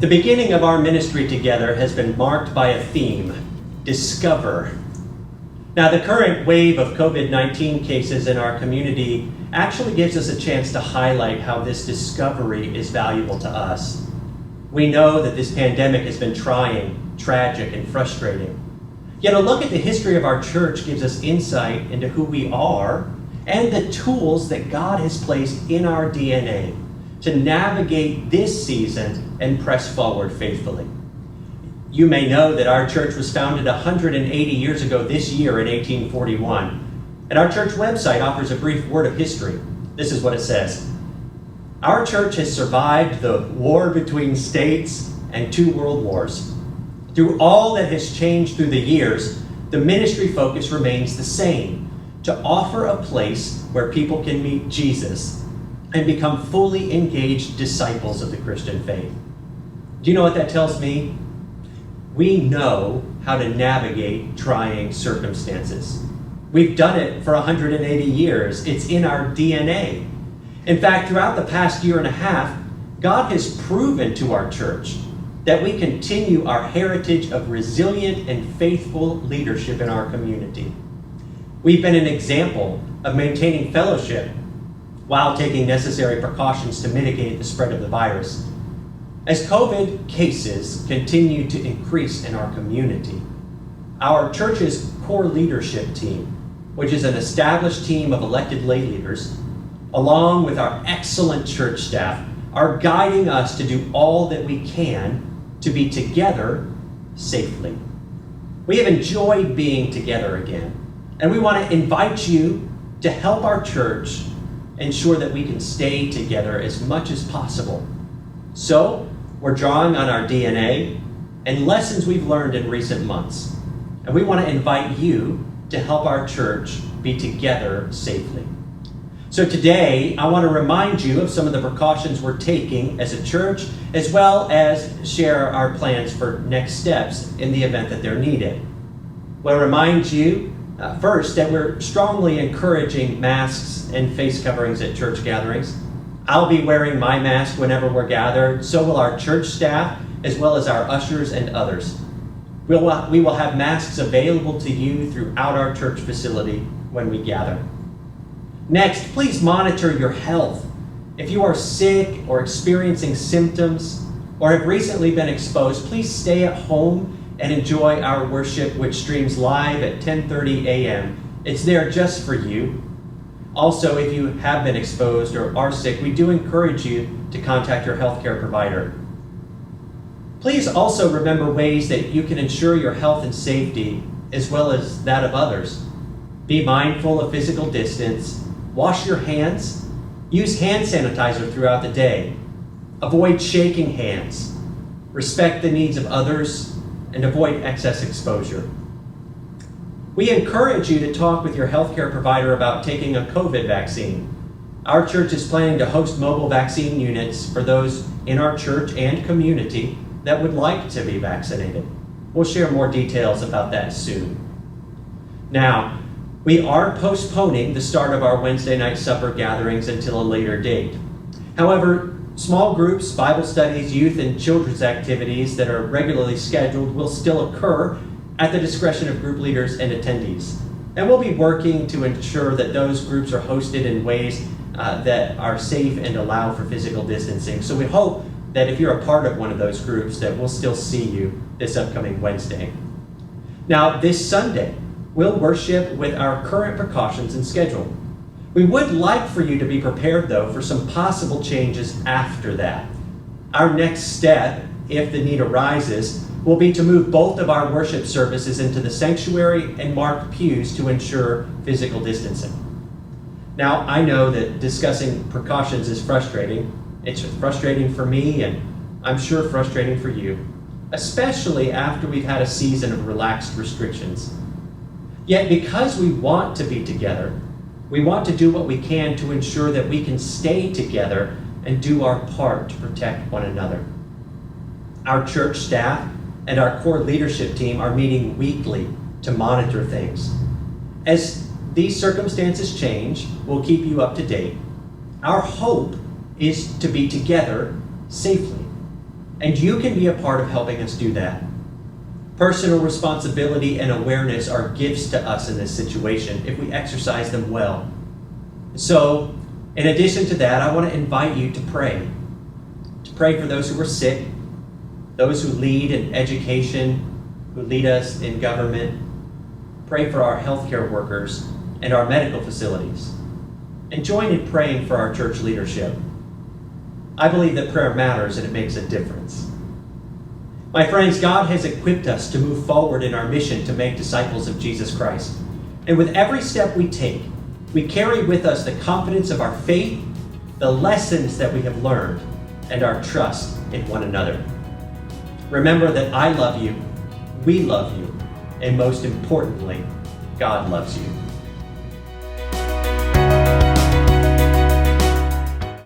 The beginning of our ministry together has been marked by a theme: discover. Now, the current wave of COVID-19 cases in our community actually gives us a chance to highlight how this discovery is valuable to us. We know that this pandemic has been trying, tragic, and frustrating. Yet a look at the history of our church gives us insight into who we are and the tools that God has placed in our DNA to navigate this season and press forward faithfully. You may know that our church was founded 180 years ago this year in 1841, and our church website offers a brief word of history. This is what it says: our church has survived the war between states and 2 world wars. Through all that has changed through the years, the ministry focus remains the same: to offer a place where people can meet Jesus and become fully engaged disciples of the Christian faith. Do you know what that tells me? We know how to navigate trying circumstances. We've done it for 180 years. It's in our DNA. In fact, throughout the past year and a half, God has proven to our church that we continue our heritage of resilient and faithful leadership in our community. We've been an example of maintaining fellowship while taking necessary precautions to mitigate the spread of the virus. As COVID cases continue to increase in our community, our church's core leadership team, which is an established team of elected lay leaders, along with our excellent church staff, are guiding us to do all that we can to be together safely. We have enjoyed being together again, and we want to invite you to help our church ensure that we can stay together as much as possible. So, we're drawing on our DNA and lessons we've learned in recent months, and we want to invite you to help our church be together safely. So today, I want to remind you of some of the precautions we're taking as a church, as well as share our plans for next steps in the event that they're needed. We'll remind you first that we're strongly encouraging masks and face coverings at church gatherings. I'll be wearing my mask whenever we're gathered. So will our church staff, as well as our ushers and others. We will have masks available to you throughout our church facility when we gather. Next, please monitor your health. If you are sick or experiencing symptoms or have recently been exposed, please stay at home and enjoy our worship, which streams live at 10:30 a.m. It's there just for you. Also, if you have been exposed or are sick, we do encourage you to contact your healthcare provider. Please also remember ways that you can ensure your health and safety as well as that of others. Be mindful of physical distance, wash your hands, use hand sanitizer throughout the day, avoid shaking hands, respect the needs of others, and avoid excess exposure. We encourage you to talk with your healthcare provider about taking a COVID vaccine. Our church is planning to host mobile vaccine units for those in our church and community that would like to be vaccinated. We'll share more details about that soon. Now, we are postponing the start of our Wednesday night supper gatherings until a later date. However, small groups, Bible studies, youth, and children's activities that are regularly scheduled will still occur at the discretion of group leaders and attendees. And we'll be working to ensure that those groups are hosted in ways that are safe and allow for physical distancing. So we hope that if you're a part of one of those groups, that we'll still see you this upcoming Wednesday. Now, this Sunday, we'll worship with our current precautions and schedule. We would like for you to be prepared, though, for some possible changes after that. Our next step, if the need arises, will be to move both of our worship services into the sanctuary and marked pews to ensure physical distancing. Now, I know that discussing precautions is frustrating. It's frustrating for me, and I'm sure frustrating for you, especially after we've had a season of relaxed restrictions. Yet because we want to be together, we want to do what we can to ensure that we can stay together and do our part to protect one another. Our church staff and our core leadership team are meeting weekly to monitor things. As these circumstances change, we'll keep you up to date. Our hope is to be together safely. And you can be a part of helping us do that. Personal responsibility and awareness are gifts to us in this situation if we exercise them well. So, in addition to that, I want to invite you to pray. To pray for those who are sick, those who lead in education, who lead us in government. Pray for our healthcare workers and our medical facilities. And join in praying for our church leadership. I believe that prayer matters and it makes a difference. My friends, God has equipped us to move forward in our mission to make disciples of Jesus Christ. And with every step we take, we carry with us the confidence of our faith, the lessons that we have learned, and our trust in one another. Remember that I love you, we love you, and most importantly, God loves you.